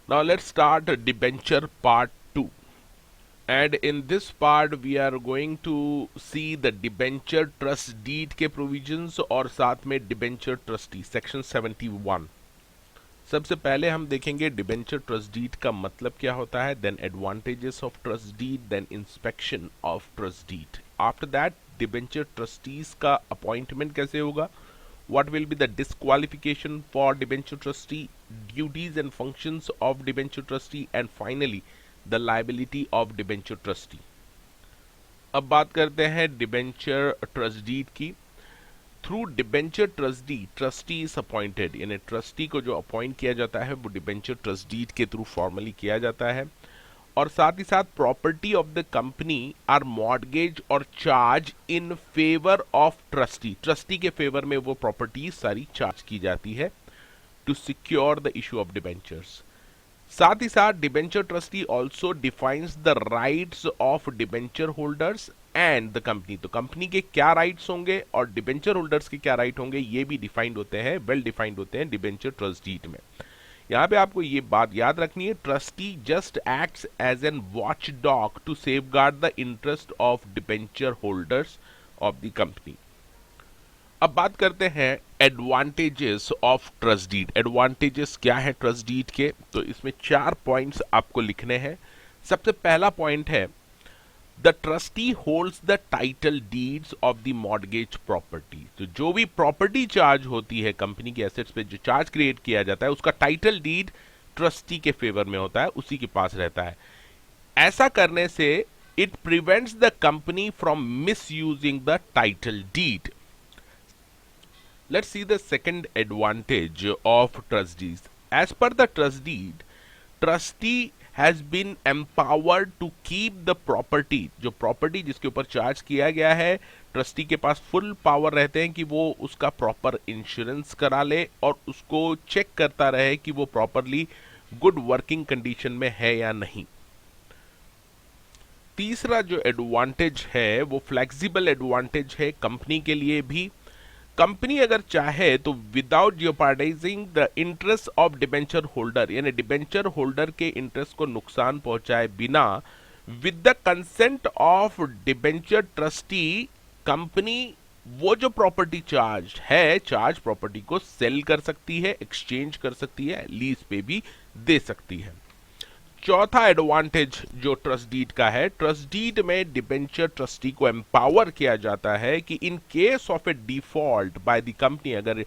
Now let's start debenture part 2. And in this part we are going to see the debenture trust deed के provisions और साथ में debenture trustee section 71. सबसे पहले हम देखेंगे डिबेंचर ट्रस्ट डीड का मतलब क्या होता है, then advantages of trust deed, then inspection of trust deed. After that debenture trustees का अपॉइंटमेंट कैसे होगा, what will be the disqualification for debenture trustee, duties and functions of debenture trustee, and finally the liability of debenture trustee. अब बात करते हैं debenture trust deed की. Through debenture trustee trustee is appointed, यानी trustee को जो appoint किया जाता है वो डिबेंचर ट्रस्ट डीड के थ्रू फॉर्मली किया जाता है. और साथ ही साथ property of the company are mortgage और charge in favour of trustee, trustee के फेवर में वो प्रॉपर्टीज सारी चार्ज की जाती है to secure the issue of debentures. साथ ही साथ debenture trustee also defines the rights of debenture holders and the company. तो कंपनी के क्या राइट्स होंगे और डिबेंचर होल्डर्स के क्या राइट होंगे, ये भी डिफाइंड होते हैं, वेल डिफाइंड होते हैं डिबेंचर ट्रस्ट डीड में. यहाँ पे आपको ये बात याद रखनी है, trustee just acts as an watch dog to safeguard the interest of debenture holders of the company. अब बात करते हैं advantages of trust deed. Advantages क्या है ट्रस्ट डीड के, तो इसमें 4 पॉइंट्स आपको लिखने हैं. सबसे पहला पॉइंट है the trustee holds the title deeds of the mortgage property. तो जो भी प्रॉपर्टी चार्ज होती है कंपनी के एसेट्स पे, जो चार्ज क्रिएट किया जाता है, उसका टाइटल डीड ट्रस्टी के फेवर में होता है, उसी के पास रहता है. ऐसा करने से it prevents the company from misusing the title deed. Let's see the second advantage of trust deeds. As per the trust deed, trustee has been empowered to keep the property. जो property जिसके ऊपर charge किया गया है, trustee के पास full power रहते हैं कि वो उसका प्रॉपर इंश्योरेंस करा ले और उसको चेक करता रहे कि वो प्रॉपरली गुड वर्किंग कंडीशन में है या नहीं. तीसरा जो एडवांटेज है वो फ्लेक्सिबल एडवांटेज है कंपनी के लिए भी. कंपनी अगर चाहे तो without jeopardising the interest of debenture holder, यानी डिबेंचर होल्डर के इंटरेस्ट को नुकसान पहुंचाए बिना, with the consent of debenture trustee, company वो जो प्रॉपर्टी चार्ज प्रॉपर्टी को सेल कर सकती है, एक्सचेंज कर सकती है, लीज पे भी दे सकती है. चौथा एडवांटेज जो ट्रस्ट डीड का है, ट्रस्ट डीड में डिबेंचर ट्रस्टी को एम्पावर किया जाता है कि in case of A default by the company, अगर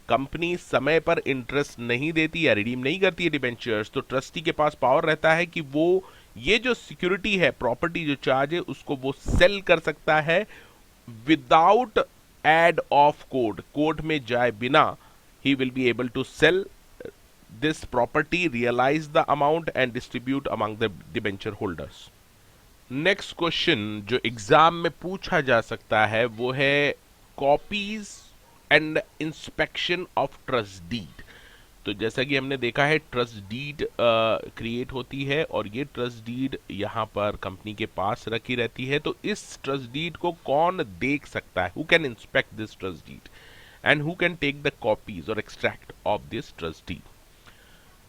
कंपनी समय पर इंटरेस्ट नहीं देती या रिडीम नहीं करती है डिबेंचर्स, तो ट्रस्टी के पास पावर रहता है कि वो ये जो सिक्योरिटी है, प्रॉपर्टी जो चार्ज है, उसको वो सेल कर सकता है विदाउट एड ऑफ कोर्ट में जाए बिना. He will be able to sell this property, realize the amount and distribute among the debenture holders. Next question जो एग्जाम में पूछा जा सकता है वो है copies and inspection of trust deed. तो जैसा कि हमने देखा है ट्रस्ट डीड क्रिएट होती है और ये ट्रस्ट डीड यहाँ पर कंपनी के पास रखी रहती है. तो इस ट्रस्ट डीड को कौन देख सकता है, who can inspect this trust deed and who can take the copies और extract of this trust deed.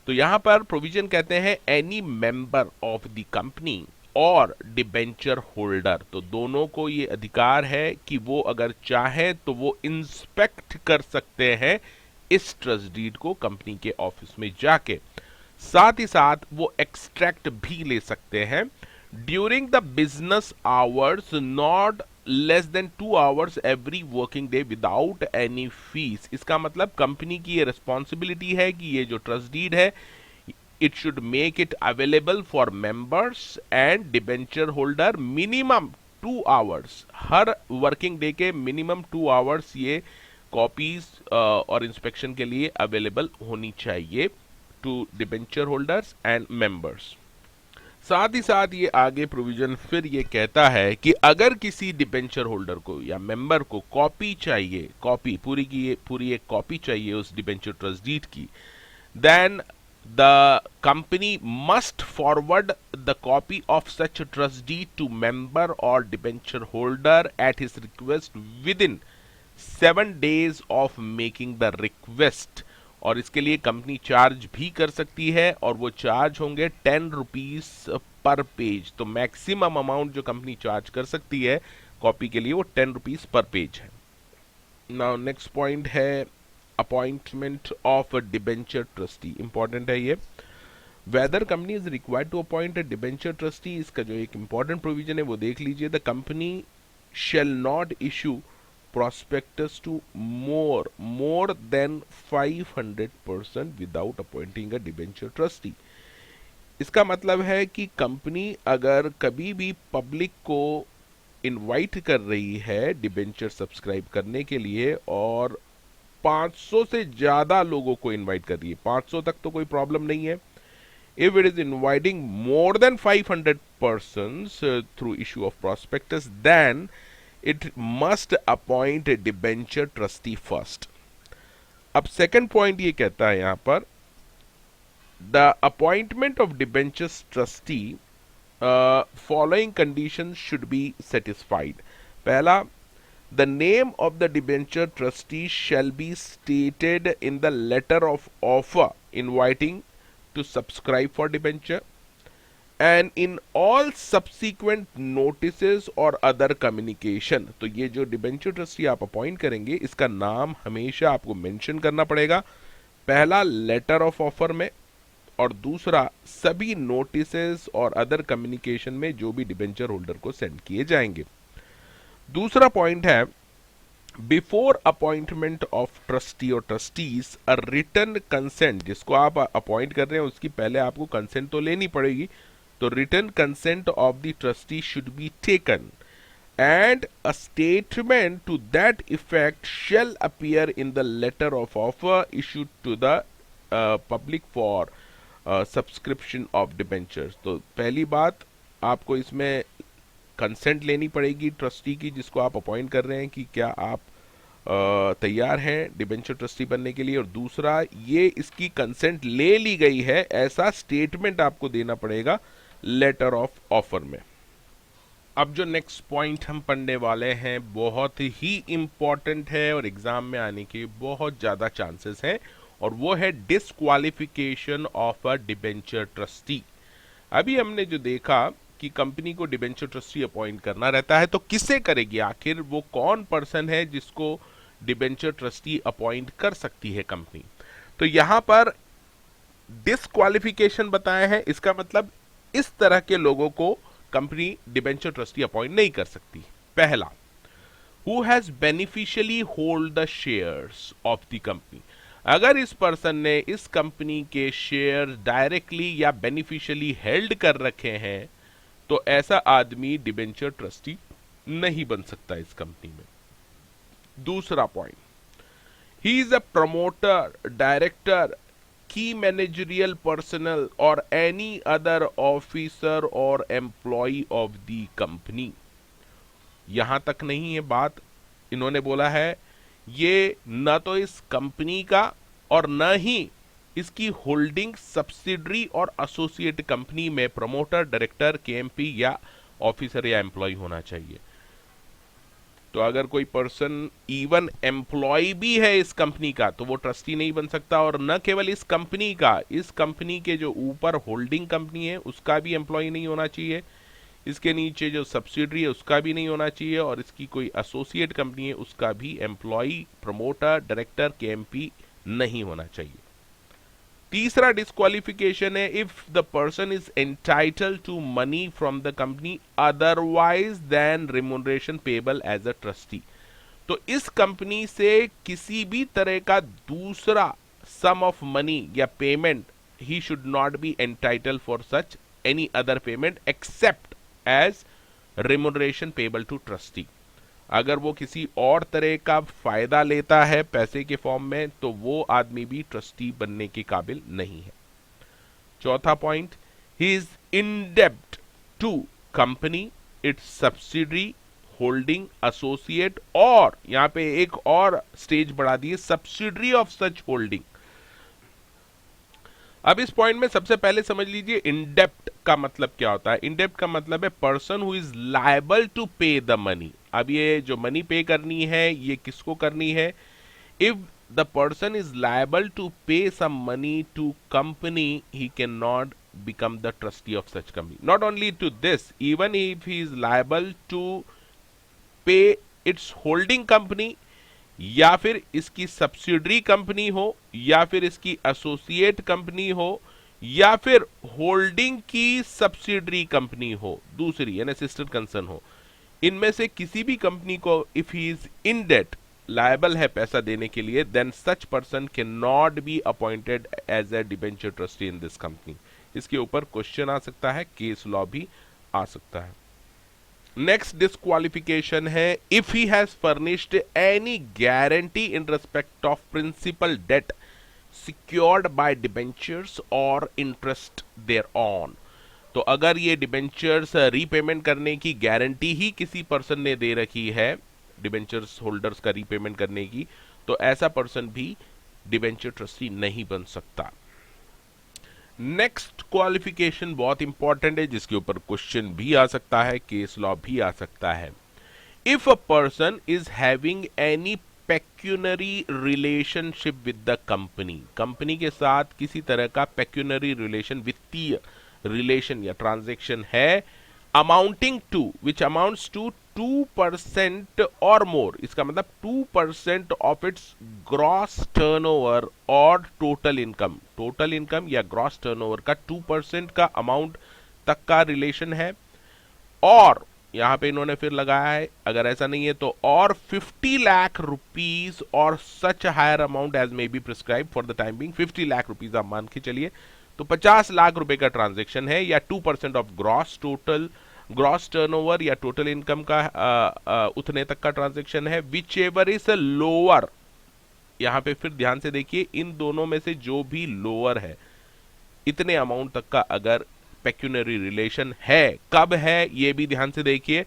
तो यहां पर प्रोविजन कहते हैं any member of the company और डिबेंचर होल्डर. तो दोनों को ये अधिकार है कि वो अगर चाहे तो वो इंस्पेक्ट कर सकते हैं इस ट्रस्ट डीड को कंपनी के ऑफिस में जाके. साथ ही साथ वो एक्सट्रैक्ट भी ले सकते हैं during the business hours, not less than 2 hours every working day without any fees. इसका मतलब कंपनी की ये रिस्पॉन्सिबिलिटी है कि ये जो ट्रस्ट डीड है, it should make it available for members and debenture holder minimum 2 hours. हर वर्किंग डे के मिनिमम 2 आवर्स ये कॉपीज और इंस्पेक्शन के लिए अवेलेबल होनी चाहिए to debenture holders and members. साथ ही साथ ये आगे प्रोविजन फिर ये कहता है कि अगर किसी डिबेंचर होल्डर को या मेंबर को कॉपी चाहिए, कॉपी पूरी की पूरी एक कॉपी चाहिए उस डिबेंचर ट्रस्ट डीड की, then the company must forward the copy of such trust deed to member और debenture holder at his request within 7 days of making the request. और इसके लिए कंपनी चार्ज भी कर सकती है, और वो चार्ज होंगे 10 रुपीज पर पेज। तो मैक्सिमम अमाउंट जो कंपनी चार्ज कर सकती है कॉपी के लिए वो 10 रुपीज पर पेज है। नाउ नेक्स्ट पॉइंट है appointment of debenture trustee. Important है ये। Whether company is required to appoint a debenture trustee, इसका जो एक इंपॉर्टेंट प्रोविजन है वो देख लीजिए। The company shall not issue prospectus to more than 500% without appointing a debenture trustee। इसका मतलब है कि कंपनी अगर कभी भी पब्लिक को इनवाइट कर रही है डिबेंचर सब्सक्राइब करने के लिए और 500 से ज्यादा लोगों को इनवाइट कर रही है, 500 तक तो कोई प्रॉब्लम नहीं है। If it is inviting more than 500 persons through issue of prospectus, then it must appoint a debenture trustee first। अब सेकंड पॉइंट ये कहता है यहां पर the appointment of debentures trustee following condition should be satisfied. पहला, the name of the debenture trustee shall be stated in the letter of offer inviting to subscribe for debenture and in all subsequent notices और other communication. तो ये जो debenture trustee आप appoint करेंगे इसका नाम हमेशा आपको मेंशन करना पड़ेगा, पहला लेटर ऑफ ऑफर में, और दूसरा सभी नोटिसेस और अदर कम्युनिकेशन में जो भी डिबेंचर होल्डर को सेंड किए जाएंगे। दूसरा पॉइंट है बिफोर अपॉइंटमेंट ऑफ ट्रस्टी और ट्रस्टीज अ रिटन कंसेंट, जिसको आप अपॉइंट कर रहे हैं उसकी पहले आपको कंसेंट तो लेनी पड़ेगी, तो written consent of the trustee should be taken and a statement to that effect shall appear in the letter of offer issued to the public for subscription of debentures। तो पहली बात आपको इसमें कंसेंट लेनी पड़ेगी ट्रस्टी की जिसको आप अपॉइंट कर रहे हैं कि क्या आप तैयार हैं डिबेंचर ट्रस्टी बनने के लिए, और दूसरा ये इसकी कंसेंट ले ली गई है ऐसा स्टेटमेंट आपको देना पड़ेगा लेटर ऑफ ऑफर में। अब जो नेक्स्ट पॉइंट हम पढ़ने वाले हैं बहुत ही इंपॉर्टेंट है और एग्जाम में आने के बहुत ज्यादा चांसेस हैं, और वो है disqualification of a debenture trustee. अभी हमने जो देखा कि कंपनी को डिबेंचर ट्रस्टी अपॉइंट करना रहता है, तो किसे करेगी आखिर, वो कौन पर्सन है जिसको डिबेंचर ट्रस्टी अपॉइंट कर सकती है कंपनी। तो यहां पर डिस्क्वालिफिकेशन बताया है, इसका मतलब इस तरह के लोगों को कंपनी डिबेंचर ट्रस्टी अपॉइंट नहीं कर सकती। पहला, who has beneficially hold the shares of the company. अगर इस पर्सन ने इस कंपनी के शेयर डायरेक्टली या बेनिफिशियली हेल्ड कर रखे हैं तो ऐसा आदमी डिबेंचर ट्रस्टी नहीं बन सकता इस कंपनी में। दूसरा point, he is a promoter, director, की मैनेजरियल पर्सनल और एनी अदर ऑफिसर और एम्प्लॉय ऑफ द कंपनी। यहां तक नहीं है बात, इन्होंने बोला है ये न तो इस कंपनी का और न ही इसकी होल्डिंग सब्सिडरी और एसोसिएट कंपनी में प्रमोटर, डायरेक्टर, केएमपी या ऑफिसर या एम्प्लॉय होना चाहिए। तो अगर कोई पर्सन इवन एम्प्लॉय भी है इस कंपनी का तो वो ट्रस्टी नहीं बन सकता, और न केवल इस कंपनी का, इस कंपनी के जो ऊपर होल्डिंग कंपनी है उसका भी एम्प्लॉय नहीं होना चाहिए, इसके नीचे जो सब्सिडरी है उसका भी नहीं होना चाहिए, और इसकी कोई एसोसिएट कंपनी है उसका भी एम्प्लॉय, प्रमोटर, डायरेक्टर, केएमपी नहीं होना चाहिए। तीसरा डिस्क्वालिफिकेशन है if the person is entitled to money from the company otherwise then remuneration payable as a trustee. तो इस कंपनी से किसी भी तरह का दूसरा सम ऑफ मनी या payment he should not be entitle for such any other payment except as remuneration payable to trustee. अगर वो किसी और तरह का फायदा लेता है पैसे के फॉर्म में तो वो आदमी भी ट्रस्टी बनने के काबिल नहीं है। चौथा पॉइंट, ही इज इन डेब्ट to company, its subsidiary, holding, associate, और यहां पे एक और स्टेज बढ़ा दी, सब्सिडरी ऑफ सच होल्डिंग। अब इस पॉइंट में सबसे पहले समझ लीजिए इनडेप्ट का मतलब क्या होता है। इनडेप्ट का मतलब है person who is liable to pay the money. अब ये जो मनी पे करनी है ये किसको करनी है, if the person is liable to pay some money to company, he cannot become the trustee of such company. Not only to this, even if he is liable to pay its holding company, या फिर इसकी subsidiary company हो, या फिर इसकी associate company हो, या फिर होल्डिंग की सब्सिडरी कंपनी हो दूसरी, यानी सिस्टर कंसर्न हो, इनमें से किसी भी कंपनी को if he is in debt liable है पैसा देने के लिए, then such person can not be appointed as a debenture trustee in this company. इसके ऊपर क्वेश्चन आ सकता है, केस लॉ भी आ सकता है। नेक्स्ट डिस्क्वालिफिकेशन है if he has furnished any guarantee in respect of principal debt secured by debentures और इंटरेस्ट देयर ऑन। तो अगर ये डिबेंचर्स रीपेमेंट करने की गारंटी ही किसी पर्सन ने दे रखी है, डिबेंचर्स होल्डर्स का रीपेमेंट करने की, तो ऐसा पर्सन भी डिबेंचर ट्रस्टी नहीं बन सकता। नेक्स्ट क्वालिफिकेशन बहुत इंपॉर्टेंट है, जिसके ऊपर क्वेश्चन भी आ सकता है, केस लॉ भी आ सकता है। If a person is having any pecuniary relationship with the company, company के साथ किसी तरह का पेक्यूनरी रिलेशन, वित्तीय रिलेशन या ट्रांजैक्शन है, amounting to which amounts to 2% और मोर, इसका मतलब 2% ऑफ इट्स ग्रॉस टर्नओवर और टोटल इनकम, टोटल इनकम या ग्रॉस टर्नओवर का 2% का अमाउंट तक का रिलेशन है, और यहां पे इन्होंने फिर लगाया है, अगर ऐसा नहीं है तो और 50 लाख रुपीज और such higher amount as may be prescribe for the time being. 50 lakh rupees आप मान के चलिए, तो 50 लाख रुपए का ट्रांजैक्शन है, या 2% ऑफ ग्रॉस टर्नओवर या टोटल इनकम का उतने तक का ट्रांजैक्शन है, विच एवर इज लोअर। यहां पे फिर ध्यान से देखिए, इन दोनों में से जो भी लोअर है, इतने अमाउंट तक का अगर पेक्यूनरी रिलेशन है, कब है ये भी ध्यान से देखिए,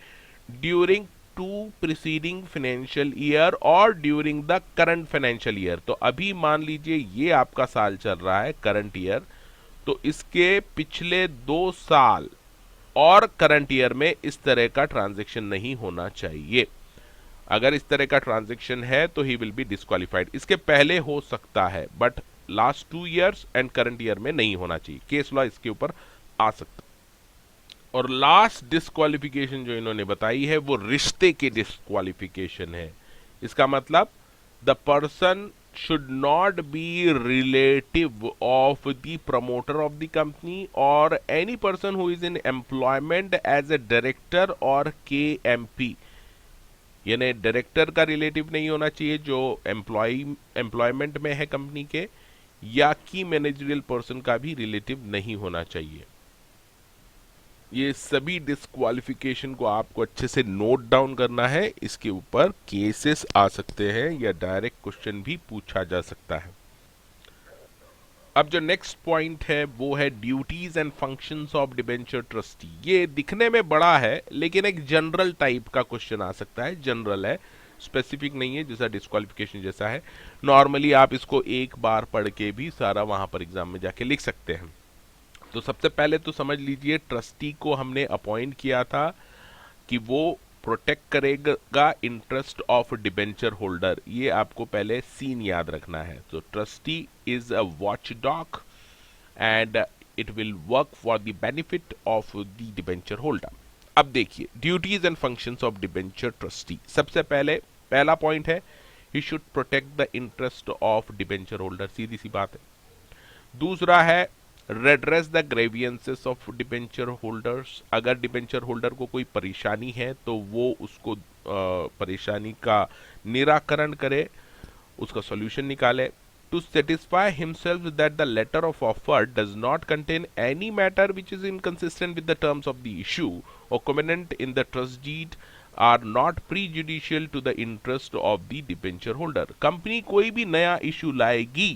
ड्यूरिंग 2 प्रीसीडिंग फाइनेंशियल ईयर और during the current financial year. तो अभी मान लीजिए ये आपका साल चल रहा है करंट ईयर, तो इसके पिछले 2 साल और करंट ईयर में इस तरह का ट्रांजैक्शन नहीं होना चाहिए। अगर इस तरह का ट्रांजैक्शन है तो ही विल बी डिस्क्वालिफाइड। इसके पहले हो सकता है, but last 2 years and current year में नहीं होना चाहिए। केस लॉ इसके ऊपर आ सकता है। और लास्ट डिस्क्वालिफिकेशन जो इन्होंने बताई है वो रिश्ते की डिस्क्वालिफिकेशन है। इसका मतलब the person should not be relative of the promoter of the company or any person who is in employment as a director or KMP, यानी डायरेक्टर का रिलेटिव नहीं होना चाहिए जो एम्प्लॉयमेंट में है कंपनी के, या की मैनेजरियल पर्सन का भी रिलेटिव नहीं होना चाहिए। ये सभी डिस्क्वालिफिकेशन को आपको अच्छे से नोट डाउन करना है, इसके ऊपर केसेस आ सकते हैं या डायरेक्ट क्वेश्चन भी पूछा जा सकता है। अब जो नेक्स्ट पॉइंट है वो है duties and functions of debenture trustee. ये दिखने में बड़ा है, लेकिन एक जनरल टाइप का क्वेश्चन आ सकता है, जनरल है, स्पेसिफिक नहीं है, जैसा डिस्क्वालिफिकेशन जैसा है। नॉर्मली आप इसको एक बार पढ़ के भी सारा वहां पर एग्जाम में जाके लिख सकते हैं। तो सबसे पहले तो समझ लीजिए, ट्रस्टी को हमने अपॉइंट किया था कि वो प्रोटेक्ट करेगा इंटरेस्ट ऑफ डिबेंचर होल्डर। ये आपको पहले सीन याद रखना है। तो trustee is a watchdog and it will work for the benefit of the debenture holder. अब देखिए duties and functions of debenture trustee. सबसे पहला पॉइंट है, he should protect the interest of debenture holder, सीधी सी बात है। दूसरा है redress the grievances of debenture holders. अगर डिबेंचर होल्डर को कोई परेशानी है तो वो उसको परेशानी का निराकरण करे, उसका सॉल्यूशन निकाले। To satisfy himself that the letter of offer does not contain any matter which is inconsistent with the terms of the issue और covenant in the trust deed are not prejudicial to the interest of the debenture holder। Company कोई भी नया issue लाएगी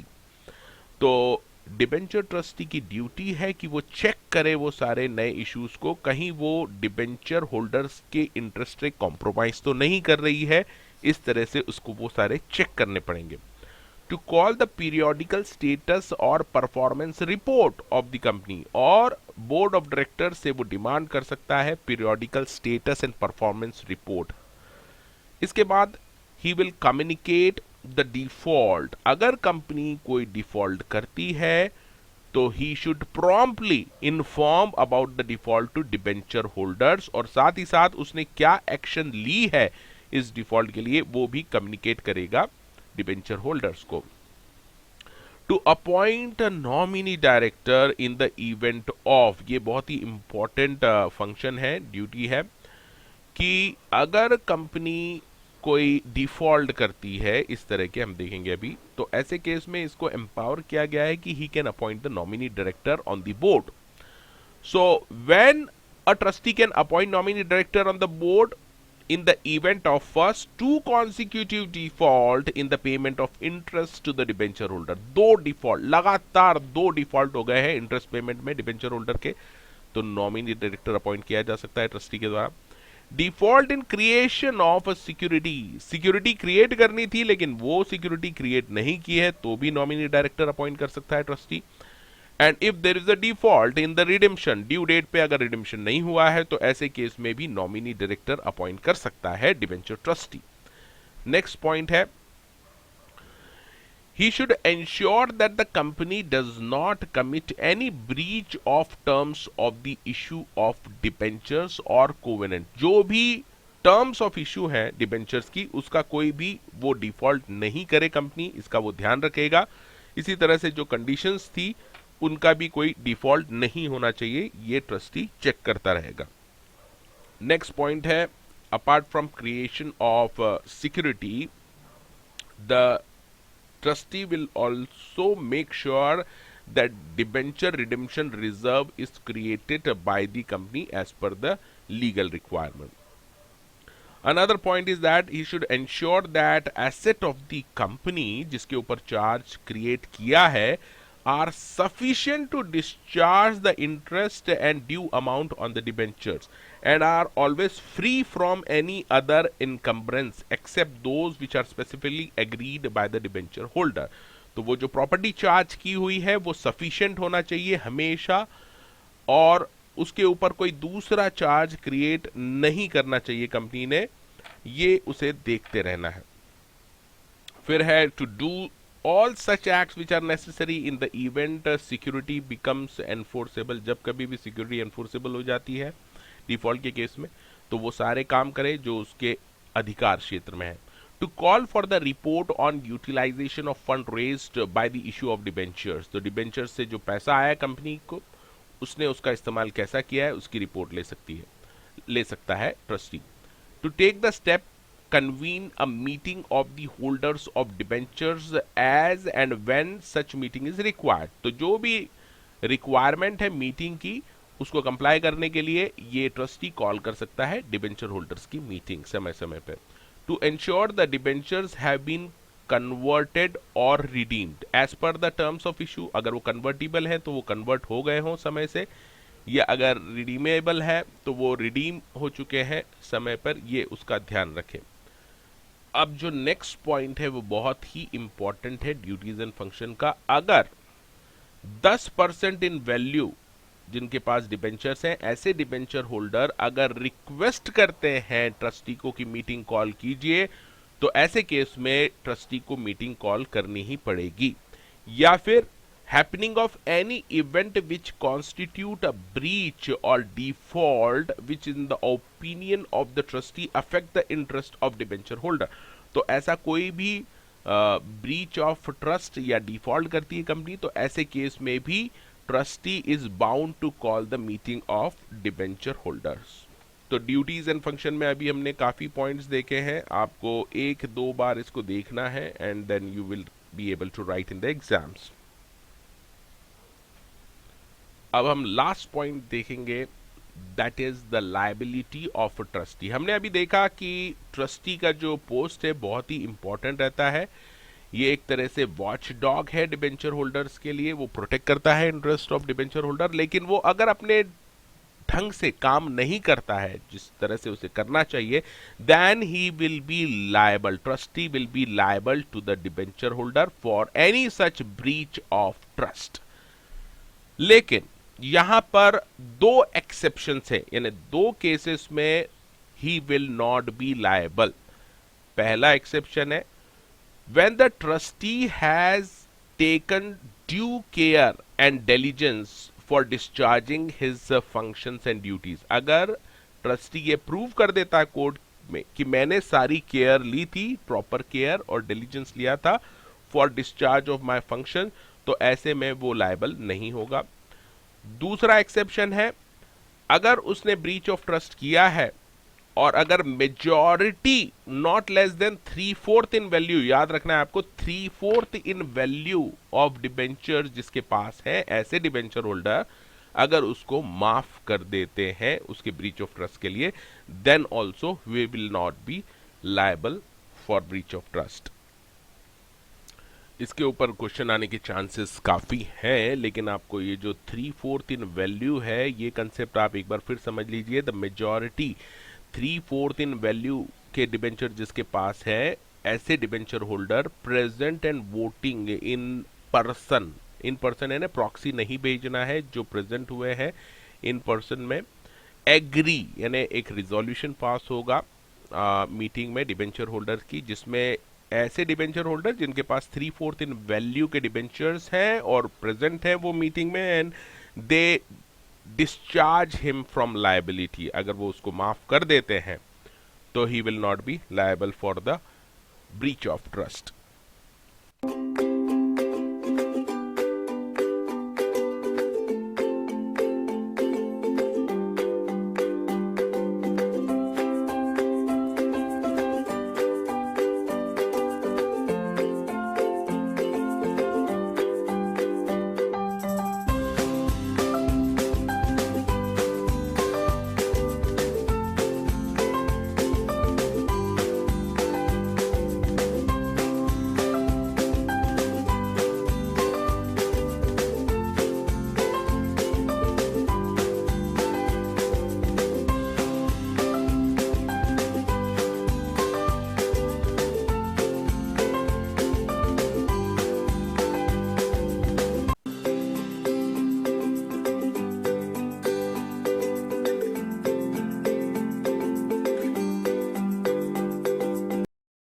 तो debenture trustee की duty है कि वो चेक करे वो सारे नए इश्यूज को, कहीं वो डिबेंचर होल्डर्स के इंटरेस्ट से कॉम्प्रोमाइज तो नहीं कर रही है, इस तरह से उसको वो सारे चेक करने पड़ेंगे। To call the periodical status और performance report of the company, और बोर्ड ऑफ डायरेक्टर से वो डिमांड कर सकता है periodical status and performance report. इसके बाद he will communicate the default, अगर कंपनी कोई डिफॉल्ट करती है तो he should promptly inform about the default to debenture holders, और साथ ही साथ उसने क्या एक्शन ली है इस डिफॉल्ट के लिए वो भी कम्युनिकेट करेगा डिबेंचर होल्डर्स को। To appoint a nominee director in the event of, ये बहुत ही इंपॉर्टेंट फंक्शन है, ड्यूटी है, कि अगर कंपनी कोई डिफॉल्ट करती है इस तरह के, हम देखेंगे अभी, तो ऐसे केस में इसको एम्पावर किया गया है कि he can appoint the nominee director on the board. So when a trustee can appoint nominee director on the board in the event of first two consecutive default in the payment of interest to the debenture holder, दो default, लगातार दो default हो गए हैं interest payment में debenture holder के, तो nominee director appoint किया जा सकता है ट्रस्टी के द्वारा। Default in creation of a security, security create करनी थी लेकिन वो सिक्योरिटी क्रिएट नहीं की है तो भी नॉमिनी डायरेक्टर अपॉइंट कर सकता है trustee. And if there is a default in the redemption, due date पे अगर रिडेम्पशन नहीं हुआ है तो ऐसे केस में भी नॉमिनी डायरेक्टर अपॉइंट कर सकता है डिबेंचर ट्रस्टी। नेक्स्ट पॉइंट है, he should ensure that the company does not commit any breach of terms of the issue of debentures or covenant, जो भी टर्म्स ऑफ इशू है debentures की उसका कोई भी वो डिफॉल्ट नहीं करे कंपनी, इसका वो ध्यान रखेगा। इसी तरह से जो कंडीशंस थी उनका भी कोई डिफॉल्ट नहीं होना चाहिए, ये ट्रस्टी चेक करता रहेगा। नेक्स्ट पॉइंट है, apart from creation of security, the trustee will also make sure that debenture redemption reserve is created by the company as per the legal requirement. Another point is that he should ensure that asset of the company जिसके ऊपर charge create किया है are sufficient to discharge the interest and due amount on the debentures and are always free from any other encumbrance except those which are specifically agreed by the debenture holder। तो वो जो property charge की हुई है वो sufficient होना चाहिए हमेशा, और उसके ऊपर कोई दूसरा चार्ज क्रिएट नहीं करना चाहिए कंपनी ने, ये उसे देखते रहना है। फिर है to do all such acts which are necessary in the event security becomes enforceable, जब कभी भी सिक्योरिटी एनफोर्सेबल हो जाती है डिफॉल्ट के केस में तो वो सारे काम करे जो उसके अधिकार क्षेत्र में है। To call for the report on utilization of fund raised by the issue of debentures, तो डिबेंचर्स से जो पैसा आया कंपनी को उसने उसका इस्तेमाल कैसा किया है उसकी रिपोर्ट ले सकता है trustee. To take the step convene a meeting of the holders of debentures as and when such meeting is required, तो जो भी रिक्वायरमेंट है मीटिंग की उसको कंप्लाई करने के लिए ये ट्रस्टी कॉल कर सकता है डिबेंचर होल्डर्स की मीटिंग समय समय पर। To ensure the debentures have been converted और redeemed as per the terms of issue, अगर वो कन्वर्टिबल है तो वो कन्वर्ट हो गए हों समय से, या अगर रिडीमेबल है तो वो रिडीम हो चुके हैं समय पर, ये उसका ध्यान रखें। अब जो नेक्स्ट पॉइंट है वो बहुत ही इंपॉर्टेंट है ड्यूटीज एंड फंक्शन का। अगर 10% इन वैल्यू जिनके पास डिबेंचर्स हैं, ऐसे डिबेंचर होल्डर अगर रिक्वेस्ट करते हैं ट्रस्टी को कि मीटिंग कॉल कीजिए, तो ऐसे केस में ट्रस्टी को मीटिंग कॉल करनी ही पड़ेगी। या फिर happening of any event which constitute a breach or default which in the opinion of the trustee affect the interest of debenture holder, तो ऐसा कोई भी ब्रीच ऑफ ट्रस्ट या डिफॉल्ट करती है कंपनी तो ऐसे केस में भी trustee is bound to call the meeting of debenture holders. तो ड्यूटीज एंड फंक्शन में अभी हमने काफी पॉइंट्स देखे हैं, आपको एक दो बार इसको देखना है and then you will be able to write in the exams. अब हम लास्ट पॉइंट देखेंगे, that is the liability of trustee. हमने अभी देखा कि ट्रस्टी का जो पोस्ट है बहुत ही इंपॉर्टेंट रहता है, ये एक तरह से वॉच डॉग है डिबेंचर होल्डर्स के लिए, वो प्रोटेक्ट करता है इंटरेस्ट ऑफ डिबेंचर होल्डर, लेकिन वो अगर अपने ढंग से काम नहीं करता है जिस तरह से उसे करना चाहिए, then he will be liable, trustee will be liable to the debenture holder for any such breach of trust. लेकिन यहां पर दो एक्सेप्शंस है, यानी दो केसेस में he will not be liable. पहला एक्सेप्शन है when the trustee has taken due care and diligence for discharging his functions and duties। अगर ट्रस्टी ये प्रूव कर देता है कोर्ट में कि मैंने सारी केयर ली थी, प्रॉपर केयर और डिलीजेंस लिया था for discharge of my function, तो ऐसे में वो लायबल नहीं होगा। दूसरा एक्सेप्शन है, अगर उसने ब्रीच ऑफ ट्रस्ट किया है और अगर majority not less than 3/4 in value, याद रखना है आपको 3/4 इन वैल्यू ऑफ डिबेंचर जिसके पास है, ऐसे डिबेंचर होल्डर अगर उसको माफ कर देते हैं उसके ब्रीच ऑफ ट्रस्ट के लिए, then also we will not be liable for breach of trust. इसके ऊपर क्वेश्चन आने के चांसेस काफ़ी हैं, लेकिन आपको ये जो 3/4 इन वैल्यू है, ये कंसेप्ट आप एक बार फिर समझ लीजिए। द मेजॉरिटी 3/4 इन वैल्यू के डिबेंचर जिसके पास है, ऐसे debenture holder present and voting in person, in person है ना, प्रॉक्सी नहीं भेजना है, जो प्रेजेंट हुए हैं इन पर्सन में, एग्री यानी एक रिजोल्यूशन पास होगा मीटिंग में डिबेंचर होल्डर की, जिसमें ऐसे डिबेंचर होल्डर जिनके पास 3/4 इन वैल्यू के डिबेंचर्स हैं और प्रेजेंट हैं वो मीटिंग में, and they discharge him from liability, अगर वो उसको माफ कर देते हैं तो he will not be liable for the breach of trust.